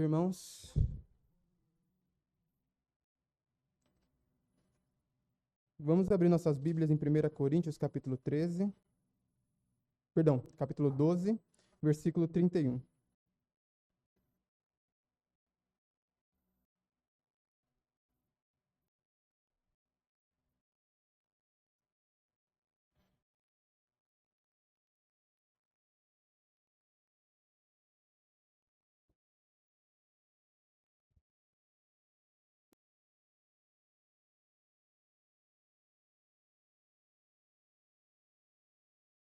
irmãos? Vamos abrir nossas Bíblias em 1 Coríntios, capítulo 12, versículo 31.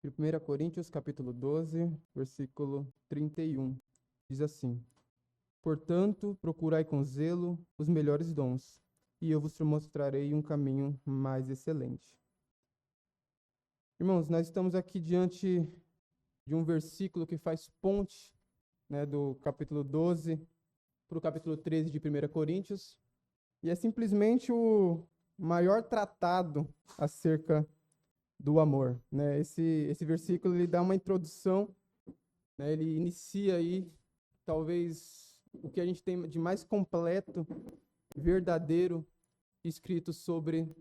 E 1 Coríntios, capítulo 12, versículo 31. Diz assim: Portanto, procurai com zelo os melhores dons, e eu vos mostrarei um caminho mais excelente. Irmãos, nós estamos aqui diante de um versículo que faz ponte, né, do capítulo 12 para o capítulo 13 de 1 Coríntios, e é simplesmente o maior tratado acerca do amor, né? Esse versículo ele dá uma introdução, né? Ele inicia aí talvez o que a gente tem de mais completo, verdadeiro, escrito sobre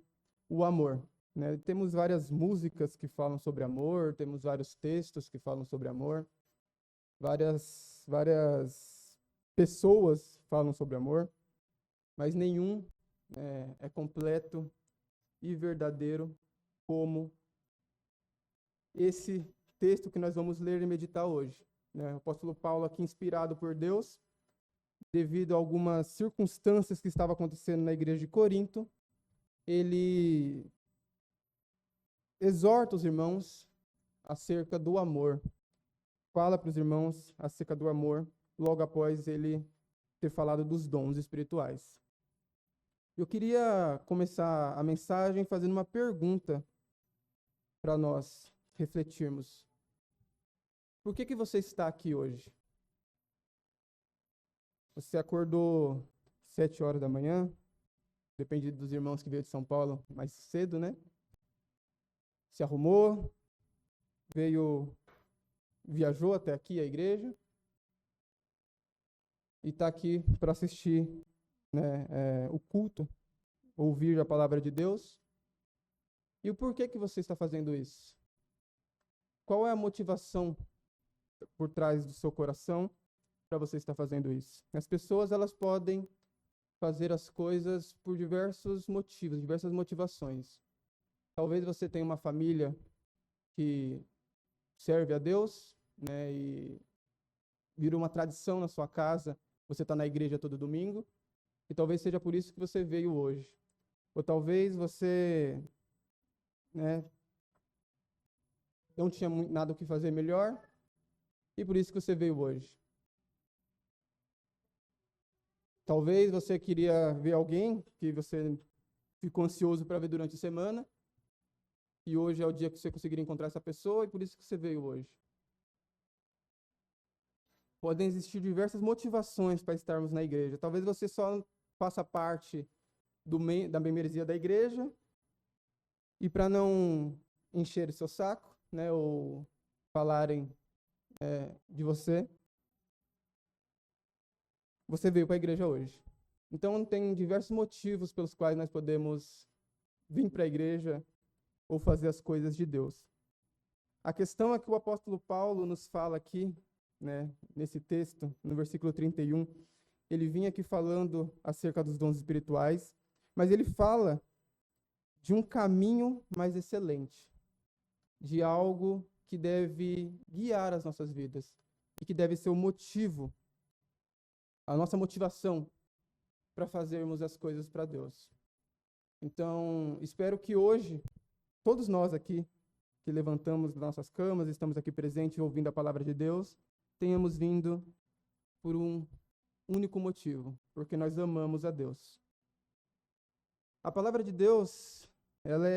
o amor, né? Temos várias músicas que falam sobre amor, temos vários textos que falam sobre amor, várias pessoas falam sobre amor, mas nenhum é completo e verdadeiro como esse texto que nós vamos ler e meditar hoje, né? O apóstolo Paulo, aqui inspirado por Deus, devido a algumas circunstâncias que estavam acontecendo na igreja de Corinto, ele exorta os irmãos acerca do amor. Fala para os irmãos acerca do amor, logo após ele ter falado dos dons espirituais. Eu queria começar a mensagem fazendo uma pergunta para nós refletirmos. Por que você está aqui hoje? Você acordou 7 horas da manhã? Depende dos irmãos que veio de São Paulo mais cedo, né? Se arrumou, viajou até aqui a igreja e está aqui para assistir, né, o culto, ouvir a palavra de Deus. E o porquê que você está fazendo isso? Qual é a motivação por trás do seu coração para você estar fazendo isso? As pessoas, elas podem fazer as coisas por diversos motivos, diversas motivações. Talvez você tenha uma família que serve a Deus, né, e virou uma tradição na sua casa, você está na igreja todo domingo, e talvez seja por isso que você veio hoje. Ou talvez você, né, não tinha nada o que fazer melhor, e por isso que você veio hoje. Talvez você queria ver alguém que você ficou ansioso para ver durante a semana, e hoje é o dia que você conseguiria encontrar essa pessoa, e por isso que você veio hoje. Podem existir diversas motivações para estarmos na igreja. Talvez você só faça parte da membresia da igreja, e para não encher o seu saco, né, ou falarem de você, você veio para a igreja hoje. Então, tem diversos motivos pelos quais nós podemos vir para a igreja ou fazer as coisas de Deus. A questão é que o apóstolo Paulo nos fala aqui, né, nesse texto, no versículo 31, ele vinha aqui falando acerca dos dons espirituais, mas ele fala de um caminho mais excelente, de algo que deve guiar as nossas vidas e que deve ser o motivo, a nossa motivação para fazermos as coisas para Deus. Então, espero que hoje, todos nós aqui, que levantamos das nossas camas, estamos aqui presentes ouvindo a palavra de Deus, tenhamos vindo por um único motivo, porque nós amamos a Deus. A palavra de Deus, ela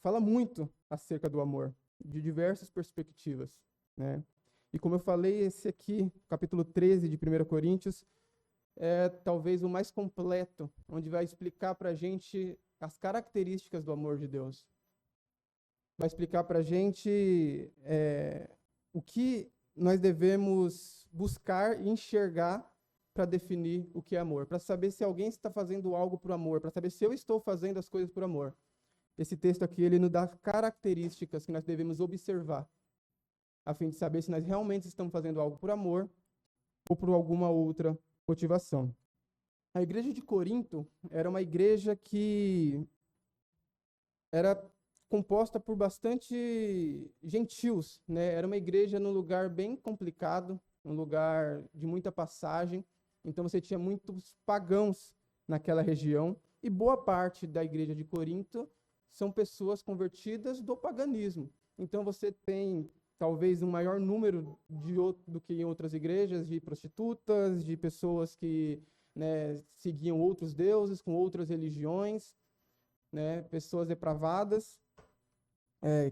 fala muito acerca do amor, de diversas perspectivas, né? E como eu falei, esse aqui, capítulo 13 de 1 Coríntios, é talvez o mais completo, onde vai explicar para a gente as características do amor de Deus. Vai explicar para a gente o que nós devemos buscar e enxergar para definir o que é amor, para saber se alguém está fazendo algo por amor, para saber se eu estou fazendo as coisas por amor. Esse texto aqui, ele nos dá características que nós devemos observar, a fim de saber se nós realmente estamos fazendo algo por amor ou por alguma outra motivação. A igreja de Corinto era uma igreja que era composta por bastante gentios, né? Era uma igreja num lugar bem complicado, um lugar de muita passagem. Então você tinha muitos pagãos naquela região, e boa parte da igreja de Corinto são pessoas convertidas do paganismo. Então você tem talvez um maior número do que em outras igrejas, de prostitutas, de pessoas que, né, seguiam outros deuses, com outras religiões, né, pessoas depravadas,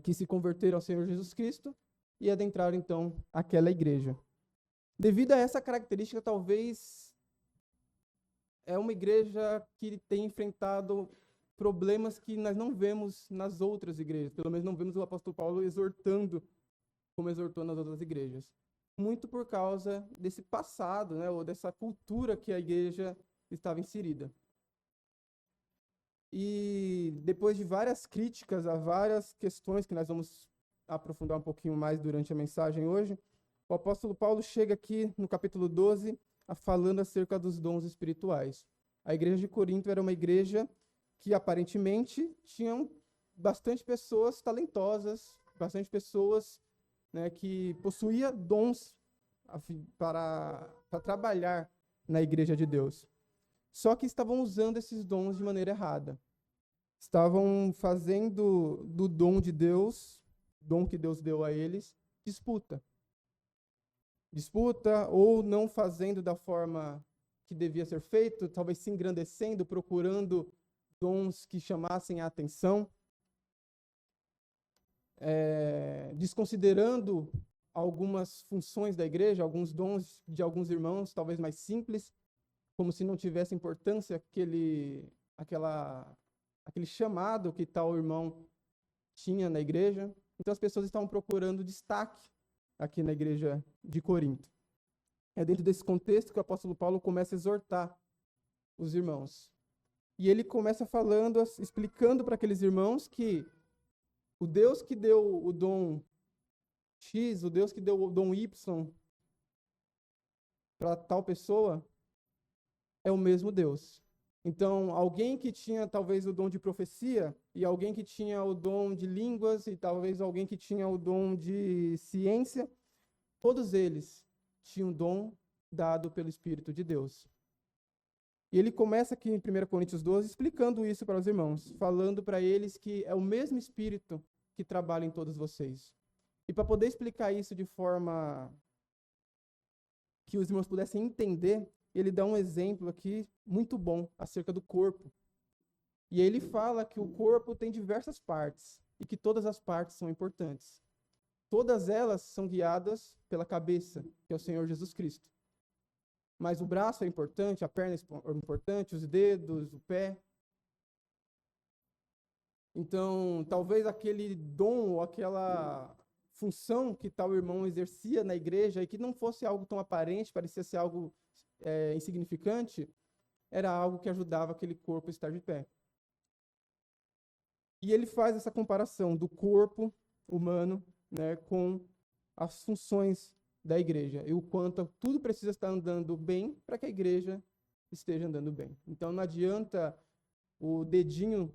que se converteram ao Senhor Jesus Cristo e adentraram, então, aquela igreja. Devido a essa característica, talvez é uma igreja que tem enfrentado problemas que nós não vemos nas outras igrejas. Pelo menos não vemos o apóstolo Paulo exortando como exortou nas outras igrejas. Muito por causa desse passado, né, ou dessa cultura que a igreja estava inserida. E depois de várias críticas a várias questões que nós vamos aprofundar um pouquinho mais durante a mensagem hoje, o apóstolo Paulo chega aqui no capítulo 12 falando acerca dos dons espirituais. A igreja de Corinto era uma igreja que aparentemente tinham bastante pessoas talentosas, bastante pessoas, né, que possuía dons para trabalhar na igreja de Deus. Só que estavam usando esses dons de maneira errada. Estavam fazendo do dom de Deus, dom que Deus deu a eles, disputa. Disputa, ou não fazendo da forma que devia ser feito, talvez se engrandecendo, procurando dons que chamassem a atenção, desconsiderando algumas funções da igreja, alguns dons de alguns irmãos, talvez mais simples, como se não tivesse importância aquele chamado que tal irmão tinha na igreja. Então as pessoas estavam procurando destaque aqui na igreja de Corinto. É dentro desse contexto que o apóstolo Paulo começa a exortar os irmãos. E ele começa falando, explicando para aqueles irmãos que o Deus que deu o dom X, o Deus que deu o dom Y para tal pessoa, é o mesmo Deus. Então, alguém que tinha talvez o dom de profecia, e alguém que tinha o dom de línguas, e talvez alguém que tinha o dom de ciência, todos eles tinham dom dado pelo Espírito de Deus. E ele começa aqui em 1 Coríntios 12 explicando isso para os irmãos, falando para eles que é o mesmo Espírito que trabalha em todos vocês. E para poder explicar isso de forma que os irmãos pudessem entender, ele dá um exemplo aqui muito bom acerca do corpo. E ele fala que o corpo tem diversas partes e que todas as partes são importantes. Todas elas são guiadas pela cabeça, que é o Senhor Jesus Cristo. Mas o braço é importante, a perna é importante, os dedos, o pé. Então, talvez aquele dom ou aquela função que tal irmão exercia na igreja e que não fosse algo tão aparente, parecia ser algo insignificante, era algo que ajudava aquele corpo a estar de pé. E ele faz essa comparação do corpo humano, né, com as funções da igreja e o quanto tudo precisa estar andando bem para que a igreja esteja andando bem. Então não adianta o dedinho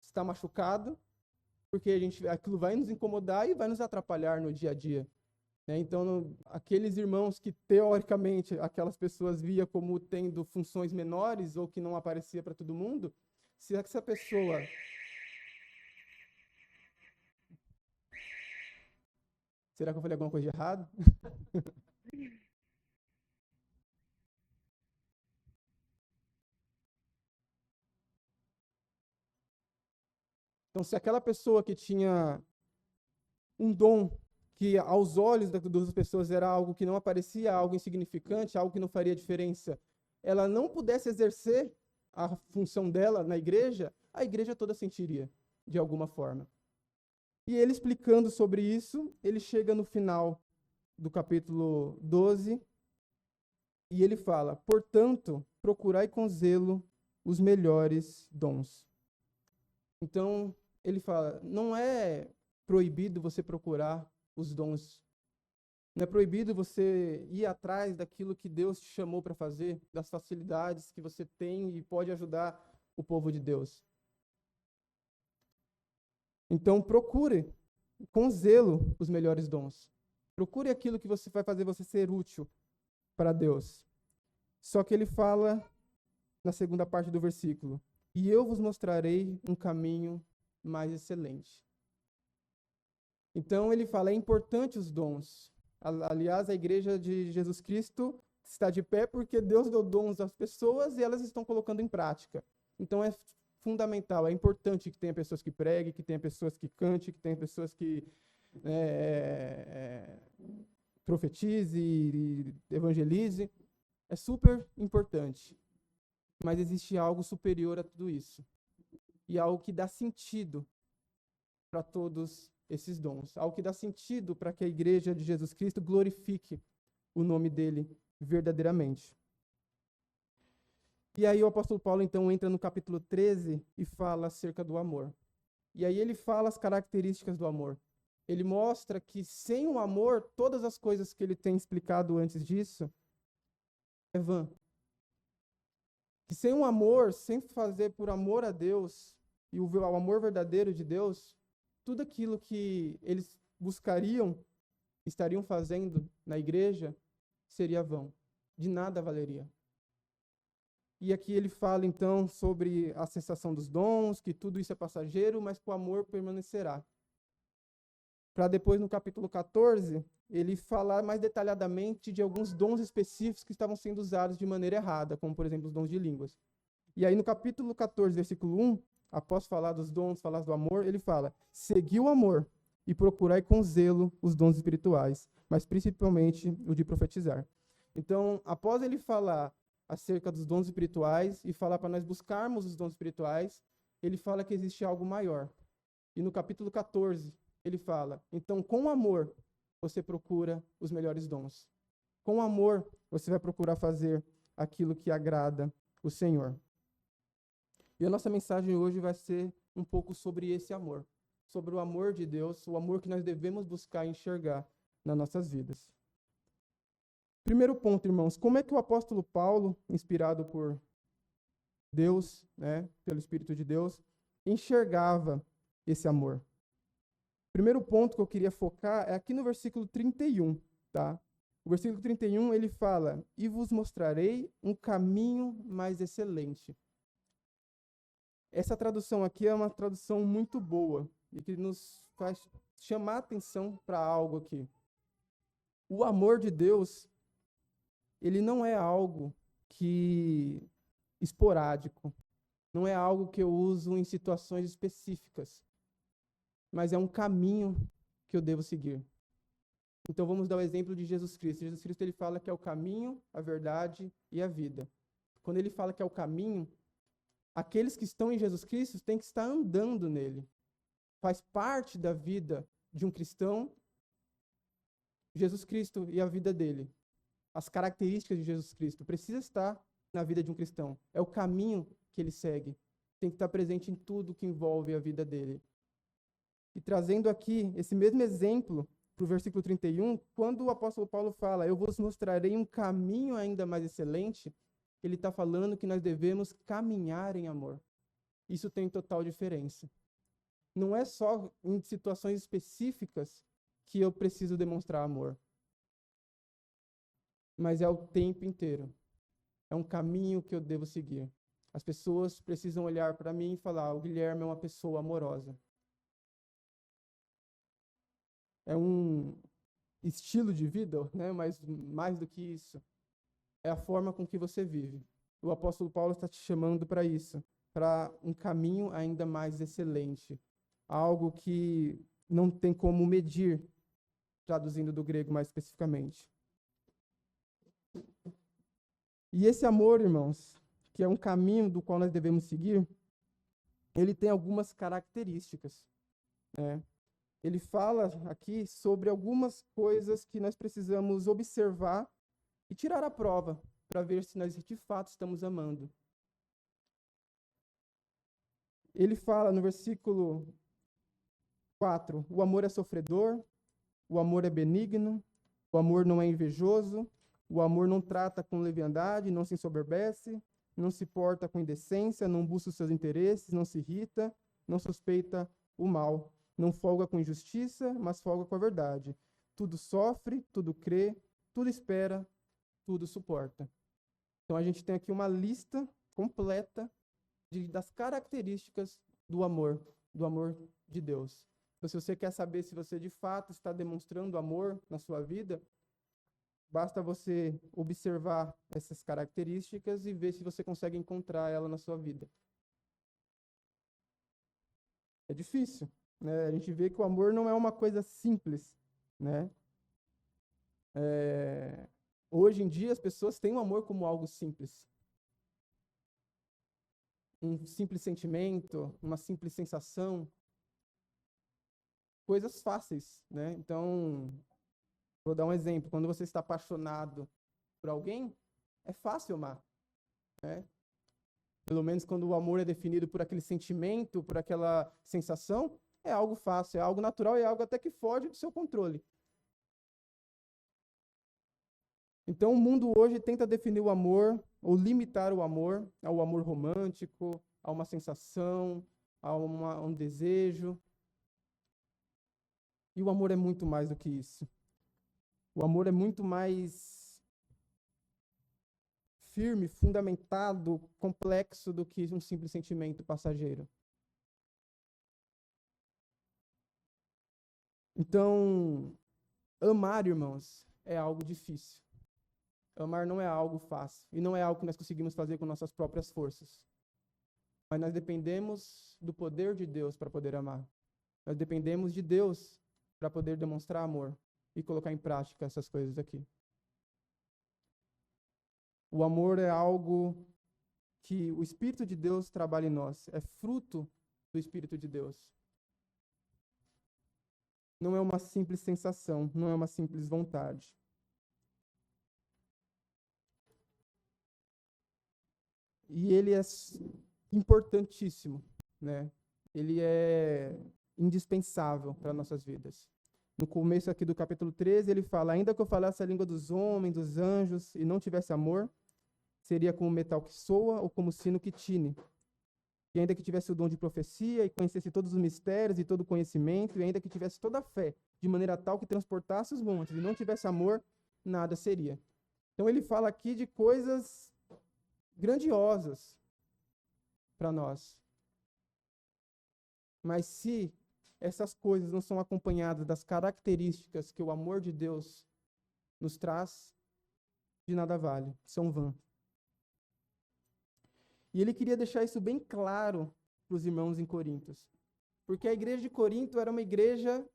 estar machucado, porque aquilo vai nos incomodar e vai nos atrapalhar no dia a dia. Então, aqueles irmãos que, teoricamente, aquelas pessoas via como tendo funções menores ou que não aparecia para todo mundo, se essa pessoa... Será que eu falei alguma coisa de errado? Então, se aquela pessoa que tinha um dom que aos olhos das pessoas era algo que não aparecia, algo insignificante, algo que não faria diferença, ela não pudesse exercer a função dela na igreja, a igreja toda sentiria, de alguma forma. E ele explicando sobre isso, ele chega no final do capítulo 12, E ele fala: portanto, procurai com zelo os melhores dons. Então, ele fala: não é proibido você procurar os dons. Não é proibido você ir atrás daquilo que Deus te chamou para fazer, das facilidades que você tem e pode ajudar o povo de Deus. Então, procure com zelo os melhores dons. Procure aquilo que você vai fazer você ser útil para Deus. Só que ele fala na segunda parte do versículo: e eu vos mostrarei um caminho mais excelente. Então ele fala: é importante os dons. Aliás, a igreja de Jesus Cristo está de pé porque Deus deu dons às pessoas e elas estão colocando em prática. Então é fundamental, é importante que tenha pessoas que preguem, que tenha pessoas que cantem, que tenha pessoas que profetize e evangelize. É super importante. Mas existe algo superior a tudo isso. E algo que dá sentido para todos esses dons. Algo que dá sentido para que a igreja de Jesus Cristo glorifique o nome dele verdadeiramente. E aí o apóstolo Paulo, então, entra no capítulo 13 e fala acerca do amor. E aí ele fala as características do amor. Ele mostra que sem o amor, todas as coisas que ele tem explicado antes disso é vã. Que sem o amor, sem fazer por amor a Deus, e o amor verdadeiro de Deus, tudo aquilo que eles buscariam, estariam fazendo na igreja, seria vão. De nada valeria. E aqui ele fala, então, sobre a cessação dos dons, que tudo isso é passageiro, mas que o amor permanecerá. Para depois, no capítulo 14, ele falar mais detalhadamente de alguns dons específicos que estavam sendo usados de maneira errada, como, por exemplo, os dons de línguas. E aí, no capítulo 14, versículo 1, após falar dos dons, falar do amor, ele fala: segui o amor e procurai com zelo os dons espirituais, mas principalmente o de profetizar. Então, após ele falar acerca dos dons espirituais e falar para nós buscarmos os dons espirituais, ele fala que existe algo maior. E no capítulo 14, ele fala: então, com amor, você procura os melhores dons. Com amor, você vai procurar fazer aquilo que agrada o Senhor. E a nossa mensagem hoje vai ser um pouco sobre esse amor. Sobre o amor de Deus, o amor que nós devemos buscar e enxergar nas nossas vidas. Primeiro ponto, irmãos: como é que o apóstolo Paulo, inspirado por Deus, pelo Espírito de Deus, enxergava esse amor? Primeiro ponto que eu queria focar é aqui no versículo 31, tá? O versículo 31, ele fala: e vos mostrarei um caminho mais excelente. Essa tradução aqui é uma tradução muito boa e que nos faz chamar a atenção para algo aqui. O amor de Deus, ele não é algo que esporádico, não é algo que eu uso em situações específicas, mas é um caminho que eu devo seguir. Então vamos dar o exemplo de Jesus Cristo. Jesus Cristo, ele fala que é o caminho, a verdade e a vida. Quando ele fala que é o caminho, aqueles que estão em Jesus Cristo têm que estar andando nele. Faz parte da vida de um cristão Jesus Cristo e a vida dele. As características de Jesus Cristo precisa estar na vida de um cristão. É o caminho que ele segue. Tem que estar presente em tudo que envolve a vida dele. E trazendo aqui esse mesmo exemplo para o versículo 31, quando o apóstolo Paulo fala: eu vos mostrarei um caminho ainda mais excelente, ele está falando que nós devemos caminhar em amor. Isso tem total diferença. Não é só em situações específicas que eu preciso demonstrar amor, mas é o tempo inteiro. É um caminho que eu devo seguir. As pessoas precisam olhar para mim e falar: o Guilherme é uma pessoa amorosa. É um estilo de vida, mas mais do que isso, é a forma com que você vive. O apóstolo Paulo está te chamando para isso, para um caminho ainda mais excelente, algo que não tem como medir, traduzindo do grego mais especificamente. E esse amor, irmãos, que é um caminho do qual nós devemos seguir, ele tem algumas características, Ele fala aqui sobre algumas coisas que nós precisamos observar e tirar à prova para ver se nós de fato estamos amando. Ele fala no versículo 4, o amor é sofredor, o amor é benigno, o amor não é invejoso, o amor não trata com leviandade, não se ensoberbece, não se porta com indecência, não busca os seus interesses, não se irrita, não suspeita o mal, não folga com injustiça, mas folga com a verdade. Tudo sofre, tudo crê, tudo espera, tudo suporta. Então a gente tem aqui uma lista completa das características do amor de Deus. Então, se você quer saber se você de fato está demonstrando amor na sua vida, basta você observar essas características e ver se você consegue encontrar ela na sua vida. É difícil, né? A gente vê que o amor não é uma coisa simples, né? Hoje em dia as pessoas têm o amor como algo simples. Um simples sentimento, uma simples sensação, coisas fáceis, né? Então, vou dar um exemplo. Quando você está apaixonado por alguém, é fácil amar, né? Pelo menos quando o amor é definido por aquele sentimento, por aquela sensação, é algo fácil, é algo natural, é algo até que foge do seu controle. Então, o mundo hoje tenta definir o amor, ou limitar o amor ao amor romântico, a uma sensação, a um desejo. E o amor é muito mais do que isso. O amor é muito mais firme, fundamentado, complexo do que um simples sentimento passageiro. Então, amar, irmãos, é algo difícil. Amar não é algo fácil. E não é algo que nós conseguimos fazer com nossas próprias forças. Mas nós dependemos do poder de Deus para poder amar. Nós dependemos de Deus para poder demonstrar amor e colocar em prática essas coisas aqui. O amor é algo que o Espírito de Deus trabalha em nós. É fruto do Espírito de Deus. Não é uma simples sensação, não é uma simples vontade. E ele é importantíssimo, né? Ele é indispensável para nossas vidas. No começo aqui do capítulo 13, ele fala: ainda que eu falasse a língua dos homens, dos anjos, e não tivesse amor, seria como metal que soa ou como sino que tine. E ainda que tivesse o dom de profecia e conhecesse todos os mistérios e todo o conhecimento, e ainda que tivesse toda a fé, de maneira tal que transportasse os montes, e não tivesse amor, nada seria. Então ele fala aqui de coisas grandiosas para nós. Mas se essas coisas não são acompanhadas das características que o amor de Deus nos traz, de nada vale, são vãs. E ele queria deixar isso bem claro para os irmãos em Corinto, porque a igreja de Corinto era uma igreja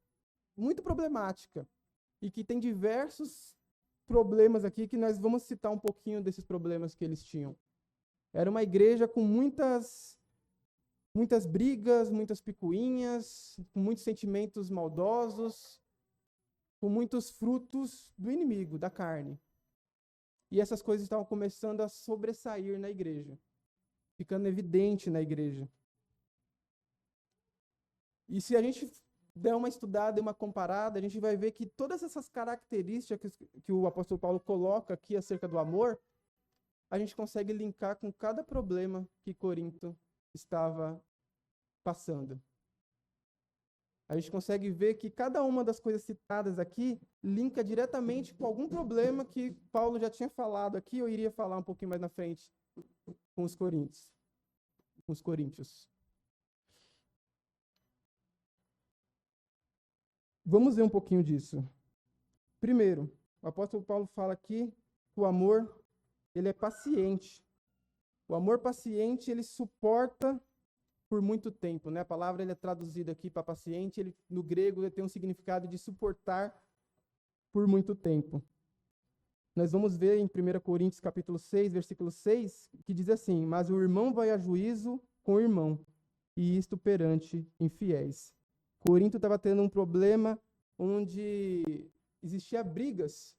muito problemática e que tem diversos problemas aqui que nós vamos citar um pouquinho desses problemas que eles tinham. Era uma igreja com muitas brigas, muitas picuinhas, com muitos sentimentos maldosos, com muitos frutos do inimigo, da carne. E essas coisas estavam começando a sobressair na igreja, ficando evidente na igreja. E se a gente der uma estudada e uma comparada, a gente vai ver que todas essas características que o apóstolo Paulo coloca aqui acerca do amor, a gente consegue linkar com cada problema que Corinto estava passando. A gente consegue ver que cada uma das coisas citadas aqui linka diretamente com algum problema que Paulo já tinha falado aqui, eu iria falar um pouquinho mais na frente com os coríntios. Vamos ver um pouquinho disso. Primeiro, o apóstolo Paulo fala aqui que o amor, ele é paciente. O amor paciente, ele suporta por muito tempo, né? A palavra ele é traduzida aqui para paciente, ele, no grego ele tem um significado de suportar por muito tempo. Nós vamos ver em 1 Coríntios capítulo 6, versículo 6, que diz assim: mas o irmão vai a juízo com o irmão, e isto perante infiéis. Corinto estava tendo um problema onde existia brigas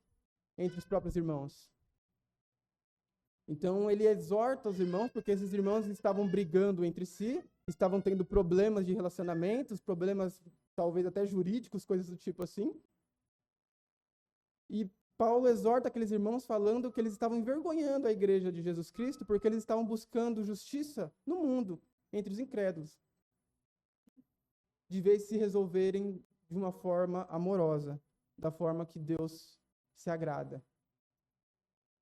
entre os próprios irmãos. Então ele exorta os irmãos, porque esses irmãos estavam brigando entre si, estavam tendo problemas de relacionamentos, problemas talvez até jurídicos, coisas do tipo assim. E Paulo exorta aqueles irmãos falando que eles estavam envergonhando a igreja de Jesus Cristo, porque eles estavam buscando justiça no mundo, entre os incrédulos, de vez se resolverem de uma forma amorosa, da forma que Deus se agrada.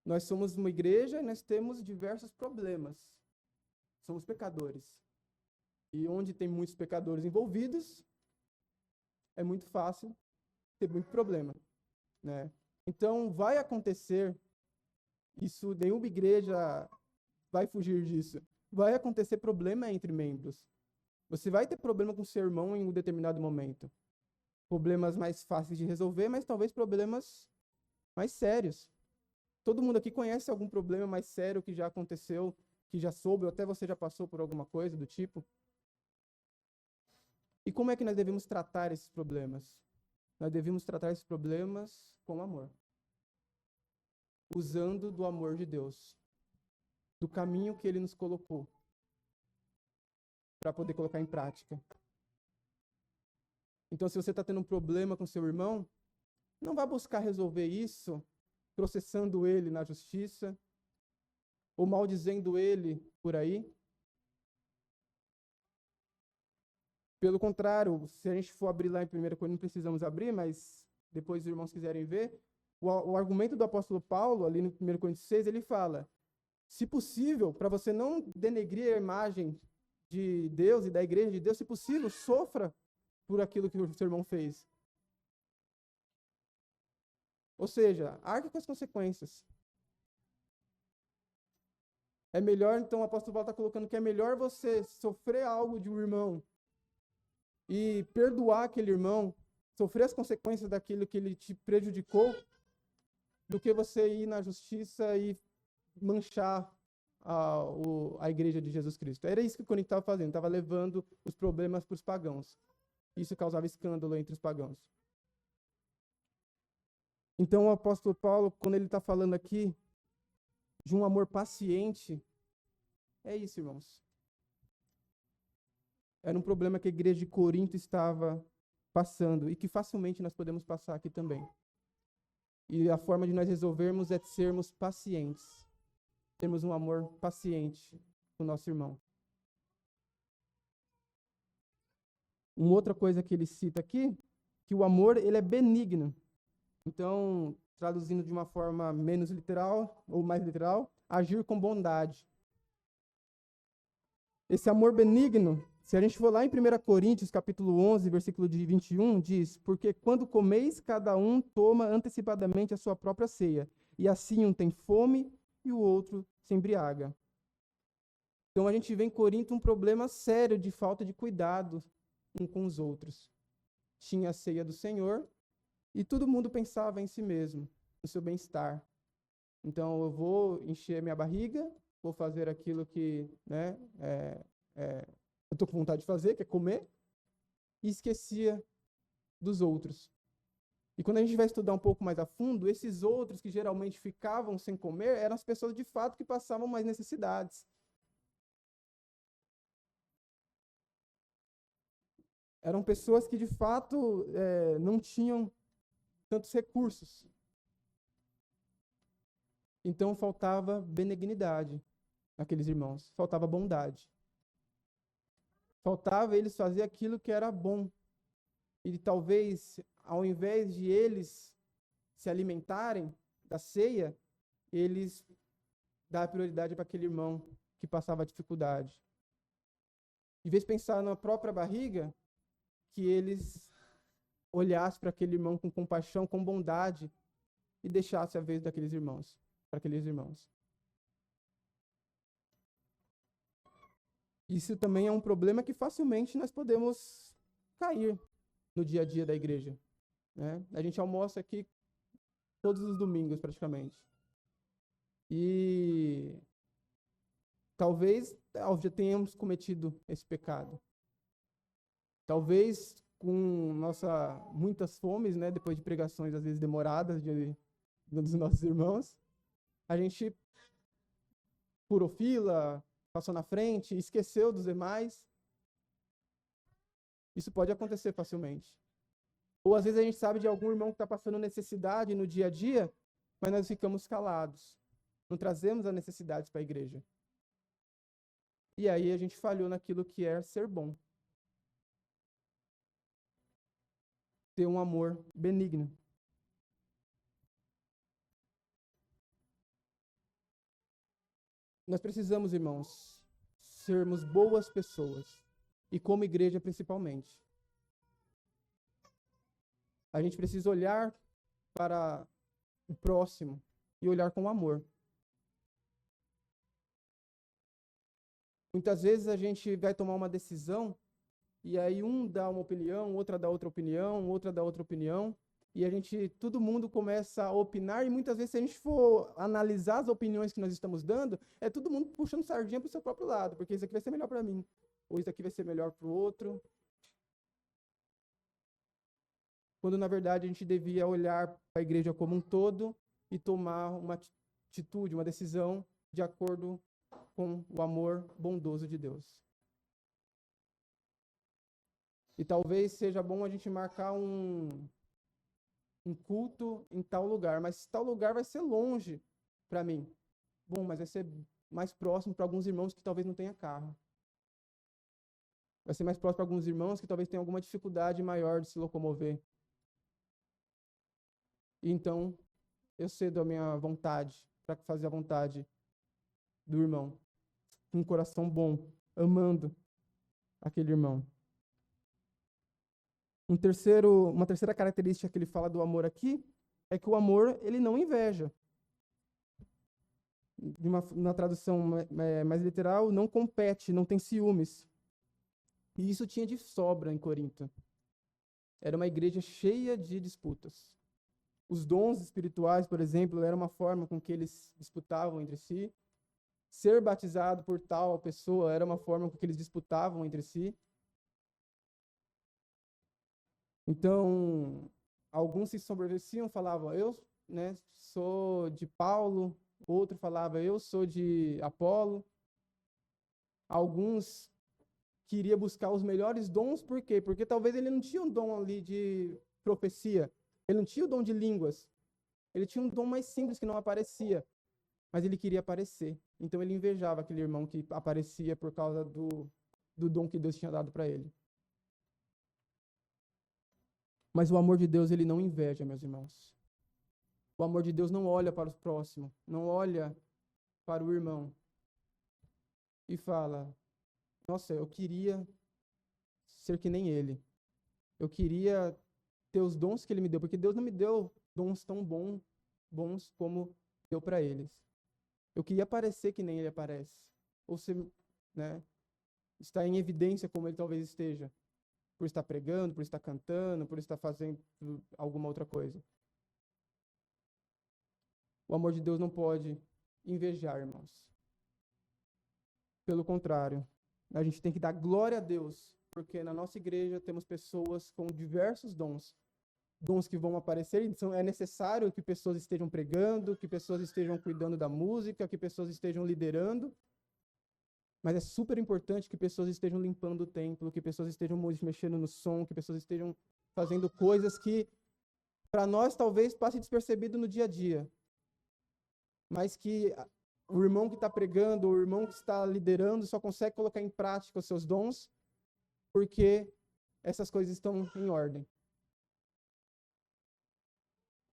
Nós somos uma igreja e nós temos diversos problemas. Somos pecadores. E onde tem muitos pecadores envolvidos, é muito fácil ter muito problema, né? Então, vai acontecer, isso, nenhuma igreja vai fugir disso. Vai acontecer problema entre membros. Você vai ter problema com seu irmão em um determinado momento. Problemas mais fáceis de resolver, mas talvez problemas mais sérios. Todo mundo aqui conhece algum problema mais sério que já aconteceu, que já soube, ou até você já passou por alguma coisa do tipo? E como é que nós devemos tratar esses problemas? Nós devemos tratar esses problemas com amor. Usando do amor de Deus. Do caminho que Ele nos colocou. Para poder colocar em prática. Então, se você está tendo um problema com seu irmão, não vá buscar resolver isso processando ele na justiça, ou maldizendo ele por aí. Pelo contrário, se a gente for abrir lá em 1 Coríntios, não precisamos abrir, mas depois os irmãos quiserem ver, o argumento do apóstolo Paulo, ali no 1 Coríntios 6, ele fala, se possível, para você não denegrir a imagem de Deus e da igreja de Deus, se possível, sofra por aquilo que o seu irmão fez. Ou seja, arque com as consequências. É melhor, então, o apóstolo Paulo está colocando que é melhor você sofrer algo de um irmão e perdoar aquele irmão, sofrer as consequências daquilo que ele te prejudicou, do que você ir na justiça e manchar a igreja de Jesus Cristo. Era isso que o Coríntios estava fazendo, estava levando os problemas para os pagãos. Isso causava escândalo entre os pagãos. Então, o apóstolo Paulo, quando ele está falando aqui de um amor paciente, é isso, irmãos. Era um problema que a igreja de Corinto estava passando e que facilmente nós podemos passar aqui também. E a forma de nós resolvermos é sermos pacientes. Termos um amor paciente com o nosso irmão. Uma outra coisa que ele cita aqui, que o amor ele é benigno. Então, traduzindo de uma forma menos literal, ou mais literal, agir com bondade. Esse amor benigno, se a gente for lá em 1 Coríntios, capítulo 11, versículo de 21, diz, porque quando comeis, cada um toma antecipadamente a sua própria ceia, e assim um tem fome e o outro se embriaga. Então, a gente vê em Corinto um problema sério de falta de cuidado um com os outros. Tinha a ceia do Senhor, e todo mundo pensava em si mesmo, no seu bem-estar. Então, eu vou encher minha barriga, vou fazer aquilo que eu estou com vontade de fazer, que é comer, e esquecia dos outros. E quando a gente vai estudar um pouco mais a fundo, esses outros que geralmente ficavam sem comer eram as pessoas de fato que passavam mais necessidades. Eram pessoas que de fato não tinham tantos recursos. Então faltava benignidade naqueles irmãos, faltava bondade. Faltava eles fazer aquilo que era bom. E talvez, ao invés de eles se alimentarem da ceia, eles dar prioridade para aquele irmão que passava dificuldade. Em vez de pensar na própria barriga, que eles olhassem para aquele irmão com compaixão, com bondade, e deixassem a vez daqueles irmãos, para aqueles irmãos. Isso também é um problema que facilmente nós podemos cair no dia a dia da igreja, né? A gente almoça aqui todos os domingos, praticamente. E talvez já tenhamos cometido esse pecado. Talvez com muitas fomes, né, depois de pregações às vezes demoradas dos nossos irmãos, a gente furou fila, passou na frente, esqueceu dos demais. Isso pode acontecer facilmente. Ou às vezes a gente sabe de algum irmão que está passando necessidade no dia a dia, mas nós ficamos calados. Não trazemos as necessidades para a igreja. E aí a gente falhou naquilo que é ser bom. Ter um amor benigno. Nós precisamos, irmãos, sermos boas pessoas. E como igreja, principalmente. A gente precisa olhar para o próximo e olhar com amor. Muitas vezes a gente vai tomar uma decisão e aí um dá uma opinião, outra dá outra opinião, outra dá outra opinião, e todo mundo começa a opinar, e muitas vezes se a gente for analisar as opiniões que nós estamos dando, é todo mundo puxando sardinha para o seu próprio lado, porque isso aqui vai ser melhor para mim, ou isso aqui vai ser melhor para o outro. Quando na verdade a gente devia olhar para a igreja como um todo e tomar uma atitude, uma decisão de acordo com o amor bondoso de Deus. E talvez seja bom a gente marcar um culto em tal lugar, mas tal lugar vai ser longe para mim. Bom, mas vai ser mais próximo para alguns irmãos que talvez não tenham carro. Vai ser mais próximo para alguns irmãos que talvez tenham alguma dificuldade maior de se locomover. E então, eu cedo a minha vontade para fazer a vontade do irmão. Com um coração bom, amando aquele irmão. Uma terceira característica que ele fala do amor aqui é que o amor, ele não inveja. Na tradução mais literal, não compete, não tem ciúmes. E isso tinha de sobra em Corinto. Era uma igreja cheia de disputas. Os dons espirituais, por exemplo, era uma forma com que eles disputavam entre si. Ser batizado por tal pessoa era uma forma com que eles disputavam entre si. Então, alguns se sobrevestiam, falavam, eu sou de Paulo, outro falava, eu sou de Apolo. Alguns queriam buscar os melhores dons, por quê? Porque talvez ele não tinha um dom ali de profecia, ele não tinha o dom de línguas, ele tinha um dom mais simples que não aparecia, mas ele queria aparecer. Então ele invejava aquele irmão que aparecia por causa do dom que Deus tinha dado para ele. Mas o amor de Deus, ele não inveja, meus irmãos. O amor de Deus não olha para o próximo, não olha para o irmão e fala, nossa, eu queria ser que nem ele. Eu queria ter os dons que ele me deu, porque Deus não me deu dons tão bons como deu para eles. Eu queria parecer que nem ele aparece. Ou ser, estar em evidência como ele talvez esteja. Por estar pregando, por estar cantando, por estar fazendo alguma outra coisa. O amor de Deus não pode invejar, irmãos. Pelo contrário, a gente tem que dar glória a Deus, porque na nossa igreja temos pessoas com diversos dons. Dons que vão aparecer, então é necessário que pessoas estejam pregando, que pessoas estejam cuidando da música, que pessoas estejam liderando. Mas é super importante que pessoas estejam limpando o templo, que pessoas estejam mexendo no som, que pessoas estejam fazendo coisas que, para nós, talvez passe despercebido no dia a dia. Mas que o irmão que está pregando, o irmão que está liderando, só consegue colocar em prática os seus dons porque essas coisas estão em ordem.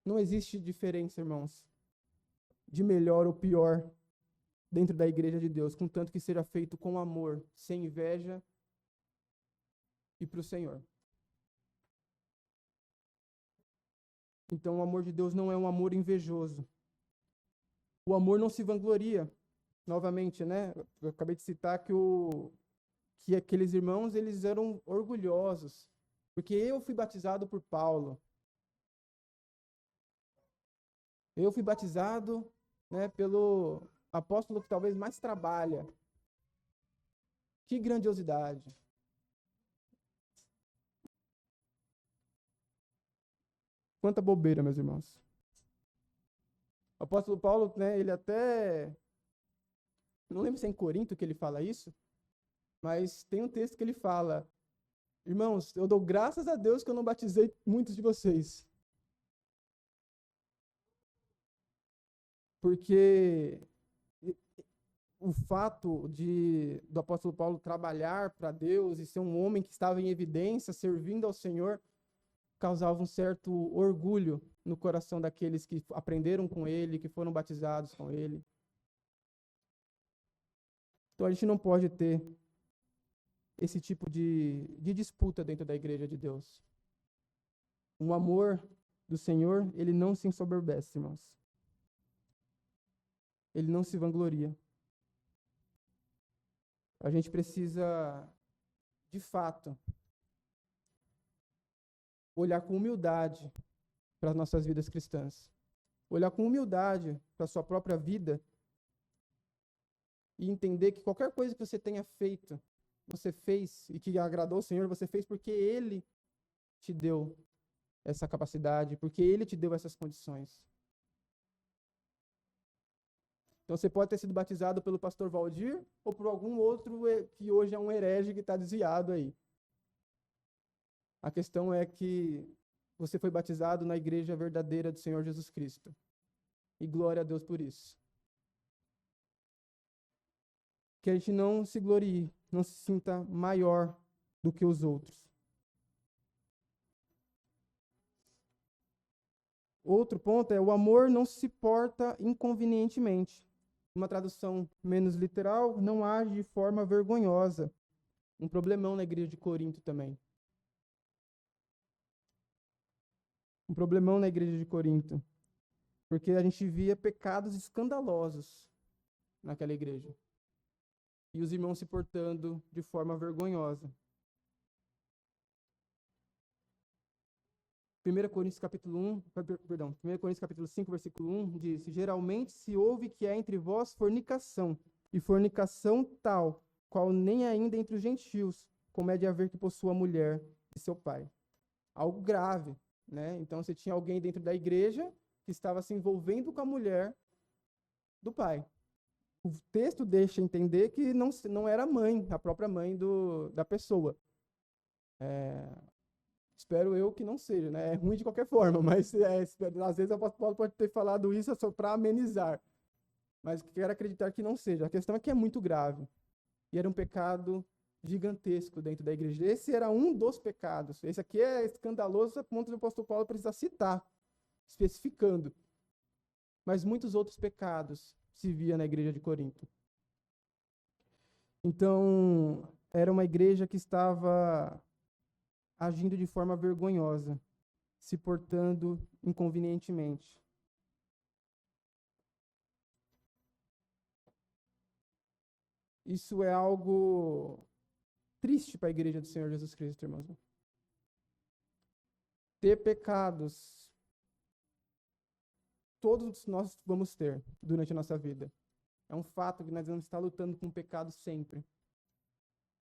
Não existe diferença, irmãos, de melhor ou pior dentro da igreja de Deus, contanto que seja feito com amor, sem inveja e para o Senhor. Então, o amor de Deus não é um amor invejoso. O amor não se vangloria. Novamente, eu acabei de citar que aqueles irmãos, eles eram orgulhosos, porque eu fui batizado por Paulo. Eu fui batizado, pelo apóstolo que talvez mais trabalha. Que grandiosidade. Quanta bobeira, meus irmãos. O apóstolo Paulo, ele até não lembro se é em Corinto que ele fala isso, mas tem um texto que ele fala: irmãos, eu dou graças a Deus que eu não batizei muitos de vocês. Porque o fato do apóstolo Paulo trabalhar para Deus e ser um homem que estava em evidência, servindo ao Senhor, causava um certo orgulho no coração daqueles que aprenderam com ele, que foram batizados com ele. Então a gente não pode ter esse tipo de disputa dentro da igreja de Deus. O amor do Senhor, ele não se ensoberbece, irmãos. Ele não se vangloria. A gente precisa, de fato, olhar com humildade para as nossas vidas cristãs. Olhar com humildade para a sua própria vida e entender que qualquer coisa que você tenha feito, você fez e que agradou ao Senhor, você fez porque Ele te deu essa capacidade, porque Ele te deu essas condições. Então você pode ter sido batizado pelo pastor Valdir ou por algum outro que hoje é um herege que está desviado aí. A questão é que você foi batizado na igreja verdadeira do Senhor Jesus Cristo. E glória a Deus por isso. Que a gente não se glorie, não se sinta maior do que os outros. Outro ponto é: o amor não se porta inconvenientemente. Uma tradução menos literal: não age de forma vergonhosa. Um problemão na igreja de Corinto também. Um problemão na igreja de Corinto. Porque a gente via pecados escandalosos naquela igreja. E os irmãos se portando de forma vergonhosa. 1 Coríntios capítulo 5, versículo 1 diz: geralmente se ouve que há entre vós fornicação, e fornicação tal, qual nem ainda entre os gentios, como é de haver que possua a mulher de seu pai. Algo grave, né? Então você tinha alguém dentro da igreja que estava se envolvendo com a mulher do pai. O texto deixa entender que não era a mãe, a própria mãe da pessoa. Espero eu que não seja, né? É ruim de qualquer forma, mas às vezes o apóstolo Paulo pode ter falado isso só para amenizar. Mas quero acreditar que não seja. A questão é que é muito grave. E era um pecado gigantesco dentro da igreja. Esse era um dos pecados. Esse aqui é escandaloso a ponto do apóstolo Paulo precisar citar, especificando. Mas muitos outros pecados se via na igreja de Corinto. Então, era uma igreja que estava agindo de forma vergonhosa, se portando inconvenientemente. Isso é algo triste para a igreja do Senhor Jesus Cristo, irmãos. Ter pecados, todos nós vamos ter durante a nossa vida. É um fato que nós vamos estar lutando com o pecado sempre.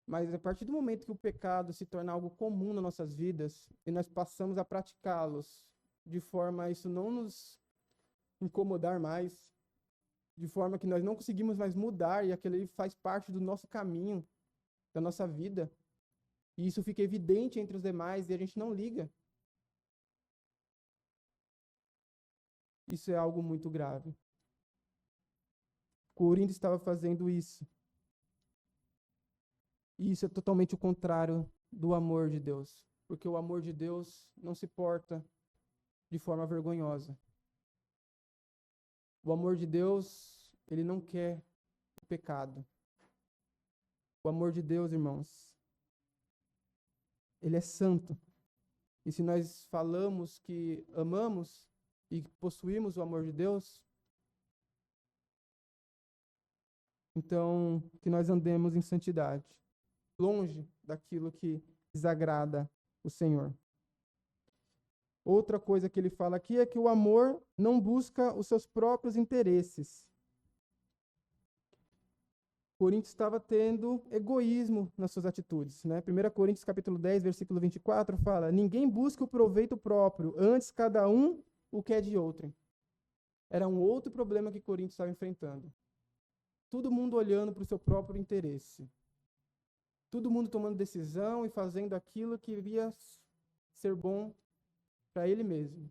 Mas a partir do momento que o pecado se torna algo comum nas nossas vidas e nós passamos a praticá-los de forma a isso não nos incomodar mais, de forma que nós não conseguimos mais mudar e aquilo ali faz parte do nosso caminho, da nossa vida, e isso fica evidente entre os demais e a gente não liga. Isso é algo muito grave. Corinto estava fazendo isso. E isso é totalmente o contrário do amor de Deus. Porque o amor de Deus não se porta de forma vergonhosa. O amor de Deus, ele não quer o pecado. O amor de Deus, irmãos, ele é santo. E se nós falamos que amamos e possuímos o amor de Deus, então que nós andemos em santidade, longe daquilo que desagrada o Senhor. Outra coisa que ele fala aqui é que o amor não busca os seus próprios interesses. Coríntios estava tendo egoísmo nas suas atitudes, né? 1 Coríntios capítulo 10, versículo 24 fala: ninguém busca o proveito próprio, antes cada um o que é de outrem. Era um outro problema que Coríntios estava enfrentando. todo mundo olhando para o seu próprio interesse. Todo mundo tomando decisão e fazendo aquilo que iria ser bom para ele mesmo.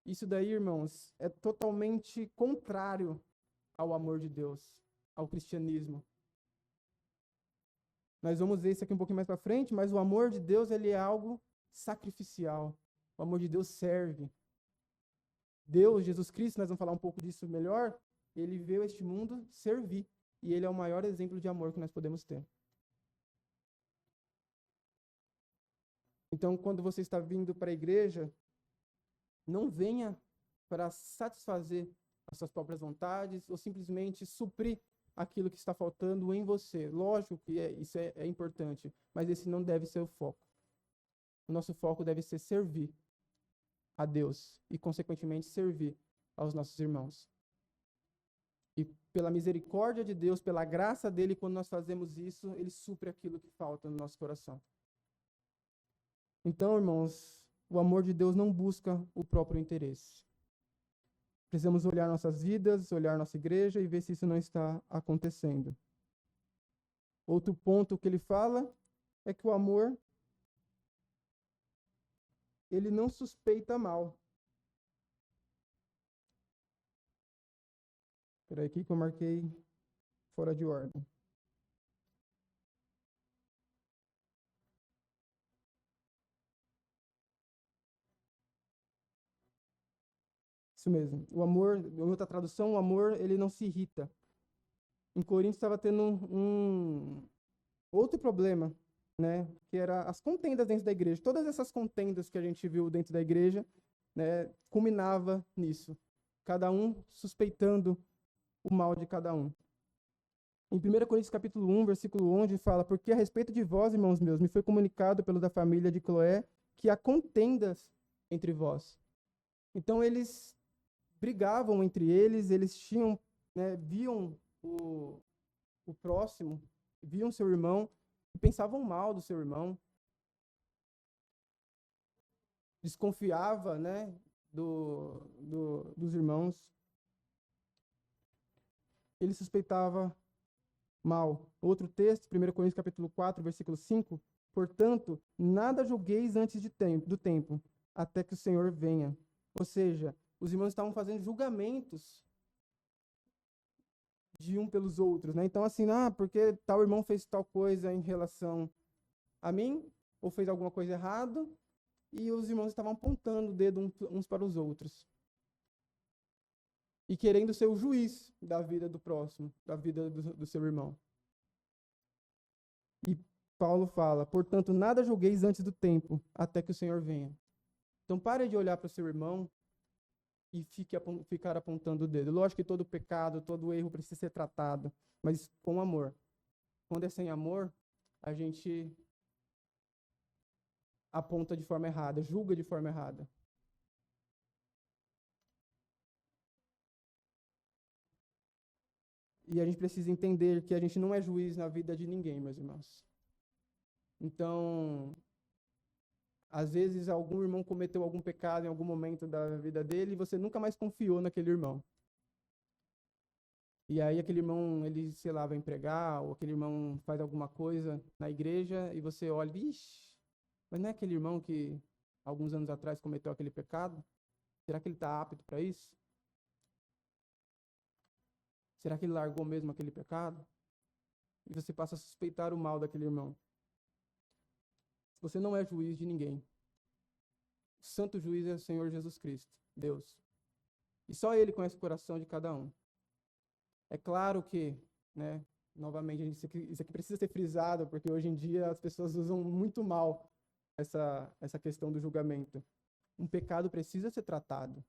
Isso daí, irmãos, é totalmente contrário ao amor de Deus, ao cristianismo. Nós vamos ver isso aqui um pouquinho mais para frente, mas o amor de Deus, ele é algo sacrificial. O amor de Deus serve. Deus, Jesus Cristo, nós vamos falar um pouco disso melhor, ele veio a este mundo servir. E ele é o maior exemplo de amor que nós podemos ter. Então, quando você está vindo para a igreja, não venha para satisfazer as suas próprias vontades ou simplesmente suprir aquilo que está faltando em você. Lógico que isso é importante, mas esse não deve ser o foco. O nosso foco deve ser servir a Deus e, consequentemente, servir aos nossos irmãos. E pela misericórdia de Deus, pela graça dele, quando nós fazemos isso, ele supre aquilo que falta no nosso coração. Então, irmãos, o amor de Deus não busca o próprio interesse. Precisamos olhar nossas vidas, olhar nossa igreja e ver se isso não está acontecendo. Outro ponto que ele fala é que o amor, ele não suspeita mal. Espera aí, que eu marquei fora de ordem. Isso mesmo. O amor, em outra tradução, o amor, ele não se irrita. Em Corinto estava tendo outro problema, né? Que era as contendas dentro da igreja. Todas essas contendas que a gente viu dentro da igreja, né, culminava nisso. Cada um suspeitando o mal de cada um. Em 1 Coríntios capítulo 1, versículo 11, fala: porque a respeito de vós, irmãos meus, me foi comunicado pelos da família de Cloé que há contendas entre vós. Então eles brigavam entre eles, eles tinham, né, viam o próximo, viam seu irmão e pensavam mal do seu irmão. Desconfiava, né, dos irmãos. Ele suspeitava mal. Outro texto, 1 Coríntios capítulo 4, versículo 5, portanto, nada julgueis antes do tempo, até que o Senhor venha. Ou seja, os irmãos estavam fazendo julgamentos de um pelos outros, né? Então, assim, porque tal irmão fez tal coisa em relação a mim, ou fez alguma coisa errada, e os irmãos estavam apontando o dedo uns para os outros. E querendo ser o juiz da vida do próximo, da vida do seu irmão. E Paulo fala, portanto, nada julgueis antes do tempo, até que o Senhor venha. Então, pare de olhar para o seu irmão e ficar apontando o dedo. Lógico que todo pecado, todo erro precisa ser tratado, mas com amor. Quando é sem amor, a gente aponta de forma errada, julga de forma errada. E a gente precisa entender que a gente não é juiz na vida de ninguém, meus irmãos. Então, às vezes algum irmão cometeu algum pecado em algum momento da vida dele e você nunca mais confiou naquele irmão. E aí aquele irmão, ele, sei lá, vai pregar, ou aquele irmão faz alguma coisa na igreja e você olha, vixe, mas não é aquele irmão que alguns anos atrás cometeu aquele pecado? Será que ele está apto para isso? Será que ele largou mesmo aquele pecado? E você passa a suspeitar o mal daquele irmão. Você não é juiz de ninguém. O santo juiz é o Senhor Jesus Cristo, Deus. E só Ele conhece o coração de cada um. É claro que, né, novamente, isso aqui precisa ser frisado, porque hoje em dia as pessoas usam muito mal essa questão do julgamento. Um pecado precisa ser tratado.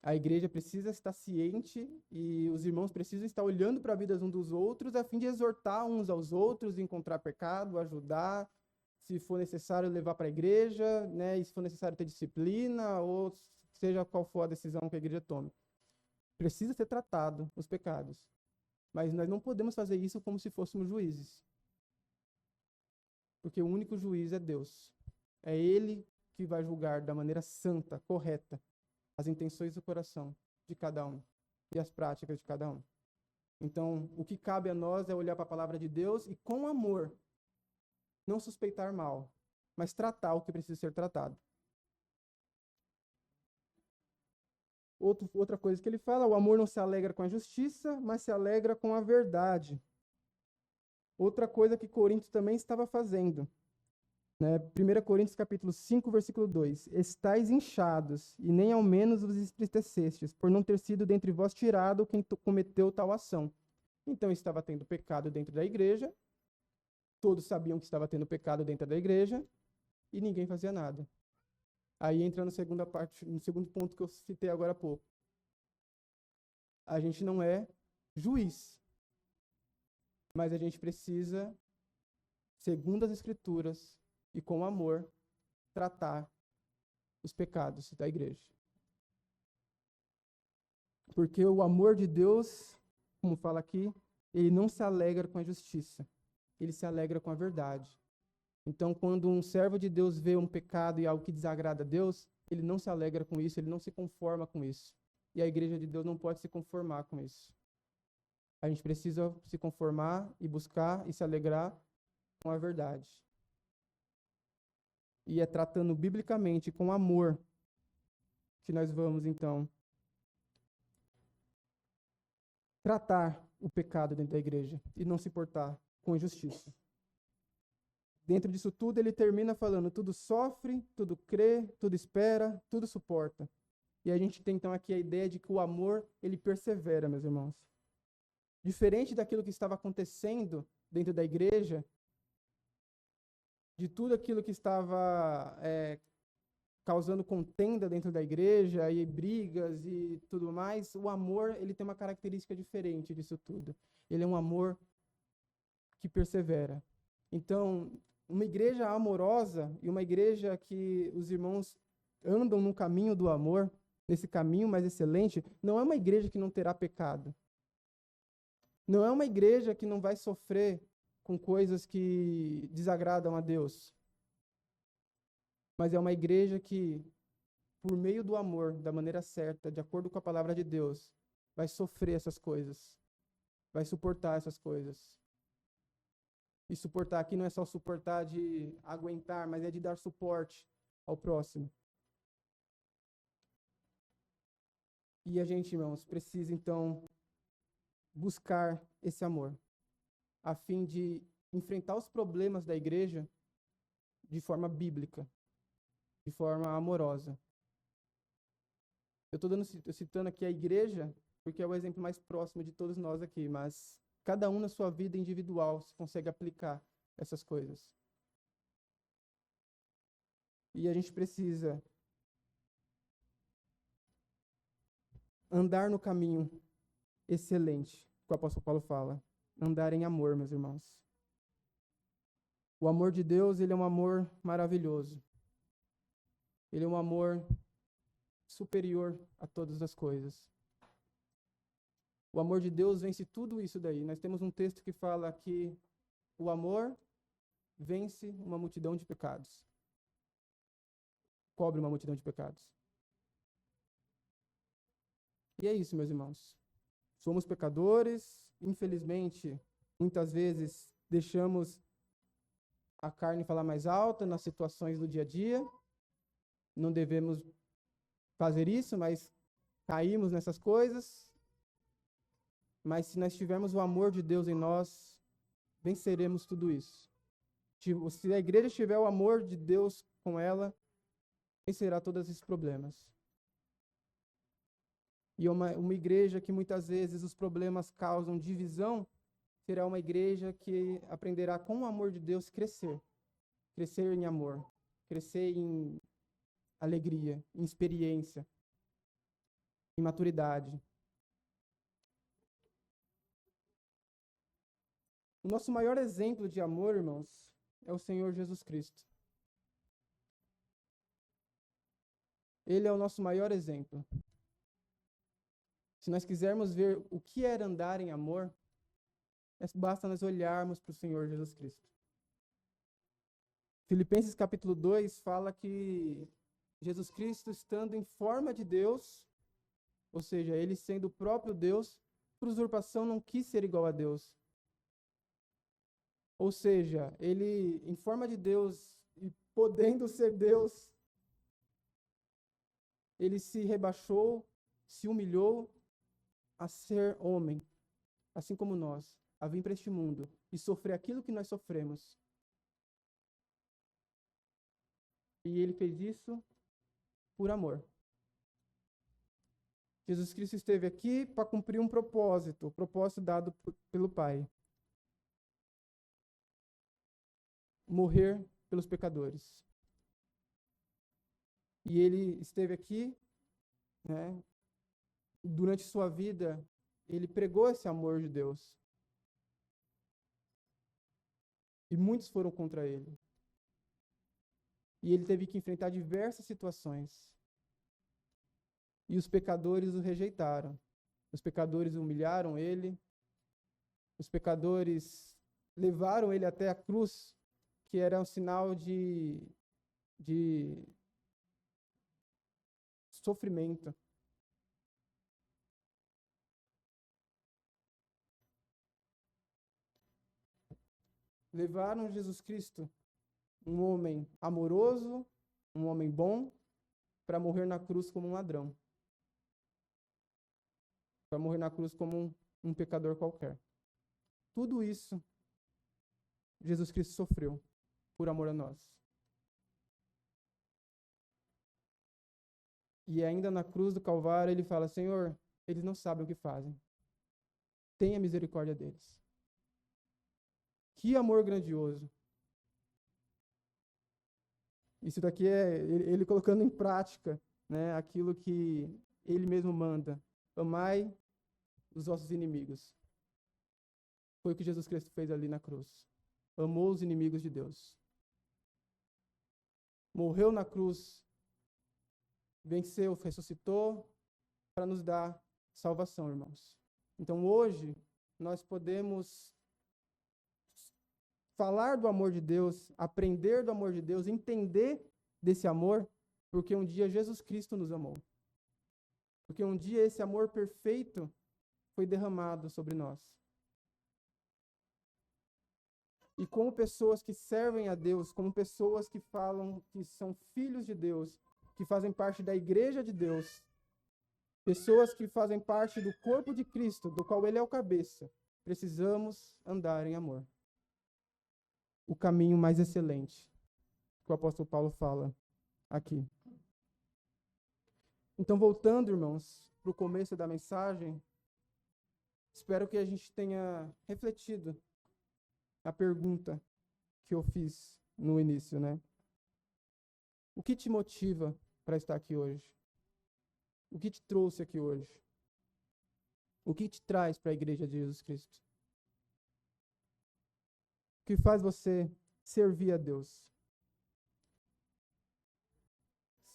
A igreja precisa estar ciente e os irmãos precisam estar olhando para a vida uns dos outros a fim de exortar uns aos outros, encontrar pecado, ajudar, se for necessário levar para a igreja, né, e se for necessário ter disciplina, ou seja qual for a decisão que a igreja tome. Precisa ser tratado os pecados, mas nós não podemos fazer isso como se fôssemos juízes, porque o único juiz é Deus. É Ele que vai julgar da maneira santa, correta, as intenções do coração. de cada um e as práticas de cada um. Então, o que cabe a nós é olhar para a palavra de Deus e, com amor, não suspeitar mal, mas tratar o que precisa ser tratado. Outra coisa que ele fala, o amor não se alegra com a justiça, mas se alegra com a verdade. Outra coisa que Coríntios também estava fazendo, né? 1 Coríntios capítulo 5, versículo 2. Estais inchados, e nem ao menos vos entristecestes, por não ter sido dentre vós tirado quem cometeu tal ação. Então estava tendo pecado dentro da igreja, todos sabiam que estava tendo pecado dentro da igreja, e ninguém fazia nada. Aí entra na segunda parte, no segundo ponto que eu citei agora há pouco. A gente não é juiz, mas a gente precisa, segundo as Escrituras e com amor, tratar os pecados da igreja. Porque o amor de Deus, como fala aqui, ele não se alegra com a justiça, ele se alegra com a verdade. Então, quando um servo de Deus vê um pecado e algo que desagrada a Deus, ele não se alegra com isso, ele não se conforma com isso. E a igreja de Deus não pode se conformar com isso. A gente precisa se conformar e buscar e se alegrar com a verdade. E é tratando biblicamente, com amor, que nós vamos, então, tratar o pecado dentro da igreja e não se portar com injustiça. Dentro disso tudo, ele termina falando, tudo sofre, tudo crê, tudo espera, tudo suporta. E a gente tem, então, aqui a ideia de que o amor, ele persevera, meus irmãos. Diferente daquilo que estava acontecendo dentro da igreja, de tudo aquilo que estava causando contenda dentro da igreja, e brigas e tudo mais, o amor, ele tem uma característica diferente disso tudo. Ele é um amor que persevera. Então, uma igreja amorosa e uma igreja que os irmãos andam no caminho do amor, nesse caminho mais excelente, não é uma igreja que não terá pecado. Não é uma igreja que não vai sofrer com coisas que desagradam a Deus. Mas é uma igreja que, por meio do amor, da maneira certa, de acordo com a palavra de Deus, vai sofrer essas coisas. Vai suportar essas coisas. E suportar aqui não é só suportar de aguentar, mas é de dar suporte ao próximo. E a gente, irmãos, precisa, então, buscar esse amor, a fim de enfrentar os problemas da igreja de forma bíblica, de forma amorosa. Eu estou citando aqui a igreja, porque é o exemplo mais próximo de todos nós aqui, mas cada um na sua vida individual consegue aplicar essas coisas. E a gente precisa andar no caminho excelente, que o apóstolo Paulo fala. Andar em amor, meus irmãos. O amor de Deus, ele é um amor maravilhoso. Ele é um amor superior a todas as coisas. O amor de Deus vence tudo isso daí. Nós temos um texto que fala que o amor vence uma multidão de pecados. Cobre uma multidão de pecados. E é isso, meus irmãos. Somos pecadores, infelizmente, muitas vezes deixamos a carne falar mais alta nas situações do dia a dia. Não devemos fazer isso, mas caímos nessas coisas. Mas se nós tivermos o amor de Deus em nós, venceremos tudo isso. Se a igreja tiver o amor de Deus com ela, vencerá todos esses problemas. E uma igreja que muitas vezes os problemas causam divisão, será uma igreja que aprenderá com o amor de Deus crescer. Crescer em amor, crescer em alegria, em experiência, em maturidade. O nosso maior exemplo de amor, irmãos, é o Senhor Jesus Cristo. Ele é o nosso maior exemplo. Se nós quisermos ver o que era andar em amor, basta nós olharmos para o Senhor Jesus Cristo. Filipenses capítulo 2 fala que Jesus Cristo, estando em forma de Deus, ou seja, ele sendo o próprio Deus, por usurpação não quis ser igual a Deus. Ou seja, ele, em forma de Deus e podendo ser Deus, ele se rebaixou, se humilhou a ser homem, assim como nós, a vir para este mundo e sofrer aquilo que nós sofremos. E ele fez isso por amor. Jesus Cristo esteve aqui para cumprir um propósito, o propósito dado pelo Pai. Morrer pelos pecadores. E ele esteve aqui, né, durante sua vida, ele pregou esse amor de Deus. E muitos foram contra ele. E ele teve que enfrentar diversas situações. E os pecadores o rejeitaram. Os pecadores humilharam ele. Os pecadores levaram ele até a cruz, que era um sinal de sofrimento. Levaram Jesus Cristo, um homem amoroso, um homem bom, para morrer na cruz como um ladrão. Para morrer na cruz como um pecador qualquer. Tudo isso Jesus Cristo sofreu por amor a nós. E ainda na cruz do Calvário ele fala: Senhor, eles não sabem o que fazem. Tenha misericórdia deles. Que amor grandioso. Isso daqui é ele colocando em prática, né, aquilo que ele mesmo manda. Amai os vossos inimigos. Foi o que Jesus Cristo fez ali na cruz. Amou os inimigos de Deus. Morreu na cruz. Venceu, ressuscitou para nos dar salvação, irmãos. Então hoje nós podemos falar do amor de Deus, aprender do amor de Deus, entender desse amor, porque um dia Jesus Cristo nos amou. Porque um dia esse amor perfeito foi derramado sobre nós. E como pessoas que servem a Deus, como pessoas que falam que são filhos de Deus, que fazem parte da igreja de Deus, pessoas que fazem parte do corpo de Cristo, do qual ele é o cabeça, precisamos andar em amor. O caminho mais excelente, que o apóstolo Paulo fala aqui. Então, voltando, irmãos, para o começo da mensagem, espero que a gente tenha refletido a pergunta que eu fiz no início, né? O que te motiva para estar aqui hoje? O que te trouxe aqui hoje? O que te traz para a igreja de Jesus Cristo? O que faz você servir a Deus?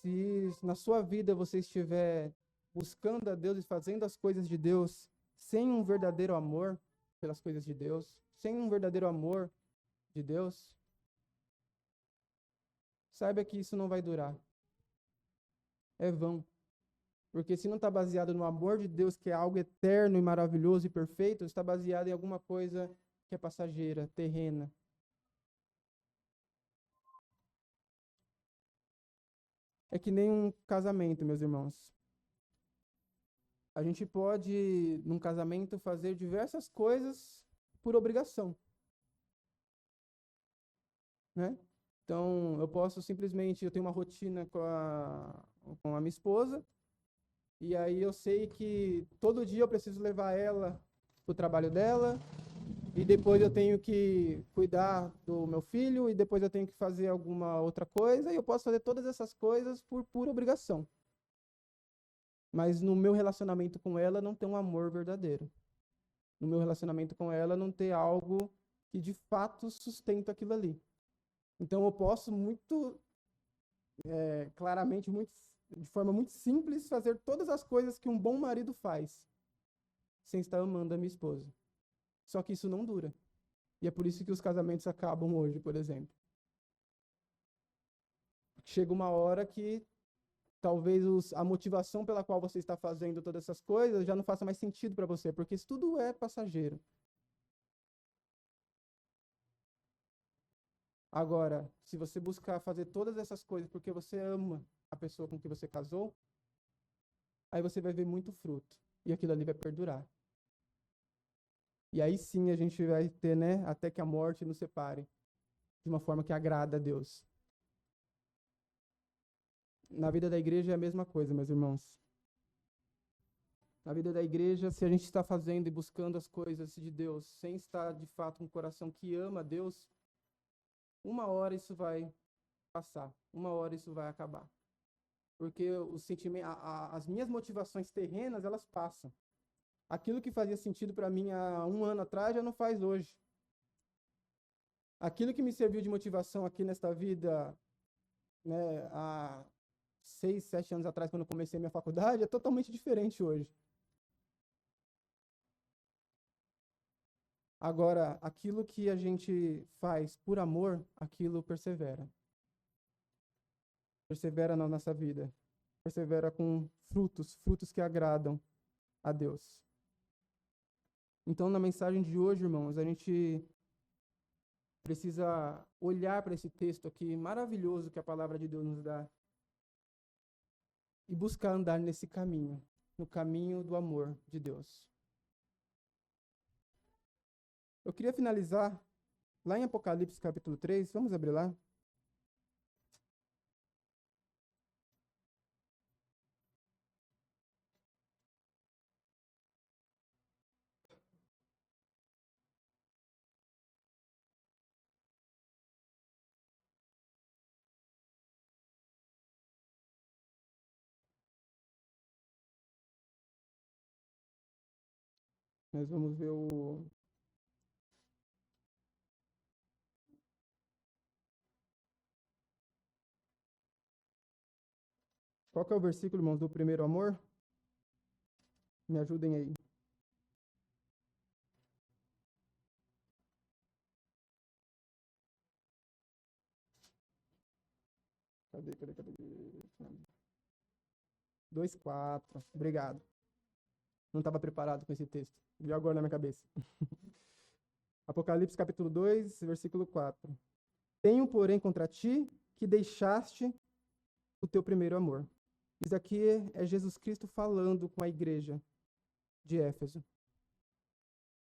Se na sua vida você estiver buscando a Deus e fazendo as coisas de Deus sem um verdadeiro amor pelas coisas de Deus, sem um verdadeiro amor de Deus, saiba que isso não vai durar. É vão. Porque se não está baseado no amor de Deus, que é algo eterno e maravilhoso e perfeito, está baseado em alguma coisa que é passageira, terrena. É que nem um casamento, meus irmãos. A gente pode, num casamento, fazer diversas coisas por obrigação, né? Então, eu posso simplesmente, eu tenho uma rotina com a minha esposa, e aí eu sei que todo dia eu preciso levar ela para o trabalho dela, e depois eu tenho que cuidar do meu filho, e depois eu tenho que fazer alguma outra coisa, e eu posso fazer todas essas coisas por pura obrigação. Mas no meu relacionamento com ela não tem um amor verdadeiro. No meu relacionamento com ela não tem algo que de fato sustenta aquilo ali. Então eu posso muito claramente, de forma muito simples, fazer todas as coisas que um bom marido faz, sem estar amando a minha esposa. Só que isso não dura. E é por isso que os casamentos acabam hoje, por exemplo. Chega uma hora que talvez a motivação pela qual você está fazendo todas essas coisas já não faça mais sentido para você, porque isso tudo é passageiro. Agora, se você buscar fazer todas essas coisas porque você ama a pessoa com que você casou, aí você vai ver muito fruto. E aquilo ali vai perdurar. E aí sim a gente vai ter, né, até que a morte nos separe, de uma forma que agrada a Deus. Na vida da igreja é a mesma coisa, meus irmãos. Na vida da igreja, se a gente está fazendo e buscando as coisas de Deus, sem estar de fato com um coração que ama a Deus, uma hora isso vai passar, uma hora isso vai acabar. Porque o sentimento, as minhas motivações terrenas, elas passam. Aquilo que fazia sentido para mim há um ano atrás já não faz hoje. Aquilo que me serviu de motivação aqui nesta vida, né, há 6, 7 anos atrás, quando eu comecei a minha faculdade, é totalmente diferente hoje. Agora, aquilo que a gente faz por amor, aquilo persevera. Persevera na nossa vida. Persevera com frutos que agradam a Deus. Então, na mensagem de hoje, irmãos, a gente precisa olhar para esse texto aqui maravilhoso que a palavra de Deus nos dá e buscar andar nesse caminho, no caminho do amor de Deus. Eu queria finalizar lá em Apocalipse capítulo 3, vamos abrir lá. Nós vamos ver o... Qual que é o versículo, irmãos, do primeiro amor? Me ajudem aí. Cadê? 2:4. Obrigado. Não estava preparado com esse texto. Veio agora na minha cabeça. Apocalipse capítulo 2, versículo 4. Tenho, porém, contra ti que deixaste o teu primeiro amor. Isso aqui é Jesus Cristo falando com a igreja de Éfeso.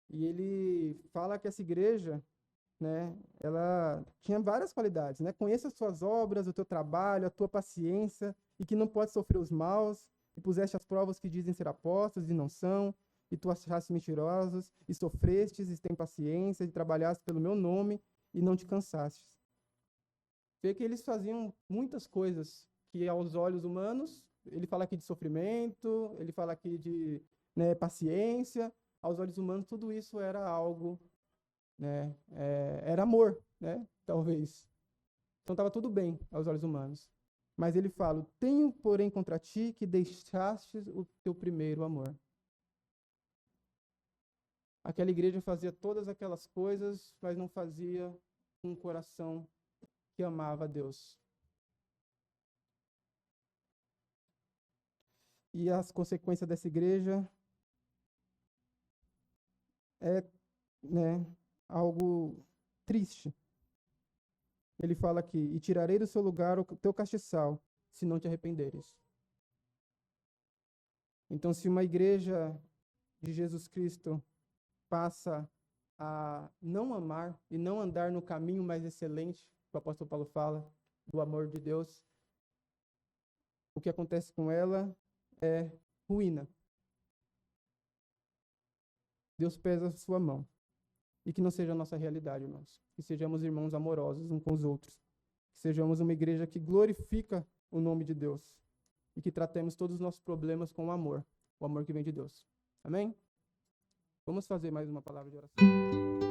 E ele fala que essa igreja, né, ela tinha várias qualidades, né? Conheça as tuas obras, o teu trabalho, a tua paciência, e que não pode sofrer os maus, e puseste as provas que dizem ser apóstolos e não são, e tu achaste mentirosos, e sofrestes, e tem paciência, e trabalhaste pelo meu nome, e não te cansastes. Vê que eles faziam muitas coisas que aos olhos humanos, ele fala aqui de sofrimento, ele fala aqui de, né, paciência, aos olhos humanos tudo isso era algo, né, era amor, né, talvez. Então estava tudo bem aos olhos humanos. Mas ele fala, tenho, porém, contra ti que deixaste o teu primeiro amor. Aquela igreja fazia todas aquelas coisas, mas não fazia com um coração que amava a Deus. E as consequências dessa igreja é, né, algo triste. Ele fala aqui, e tirarei do seu lugar o teu castiçal, se não te arrependeres. Então, se uma igreja de Jesus Cristo passa a não amar e não andar no caminho mais excelente, que o apóstolo Paulo fala, do amor de Deus, o que acontece com ela é ruína. Deus pesa a sua mão. E que não seja a nossa realidade, irmãos. Que sejamos irmãos amorosos uns com os outros. Que sejamos uma igreja que glorifica o nome de Deus. E que tratemos todos os nossos problemas com amor. O amor que vem de Deus. Amém? Vamos fazer mais uma palavra de oração.